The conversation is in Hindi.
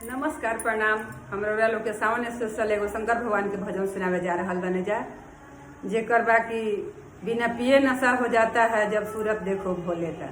नमस्कार प्रणाम। हम रउरा लोग के सावन स्पेशल एगो शंकर भगवान के भजन सुनावे जा रहल बने जा, जेकर बाकी बिना पिए नशा हो जाता है जब सूरत देखो भोले का।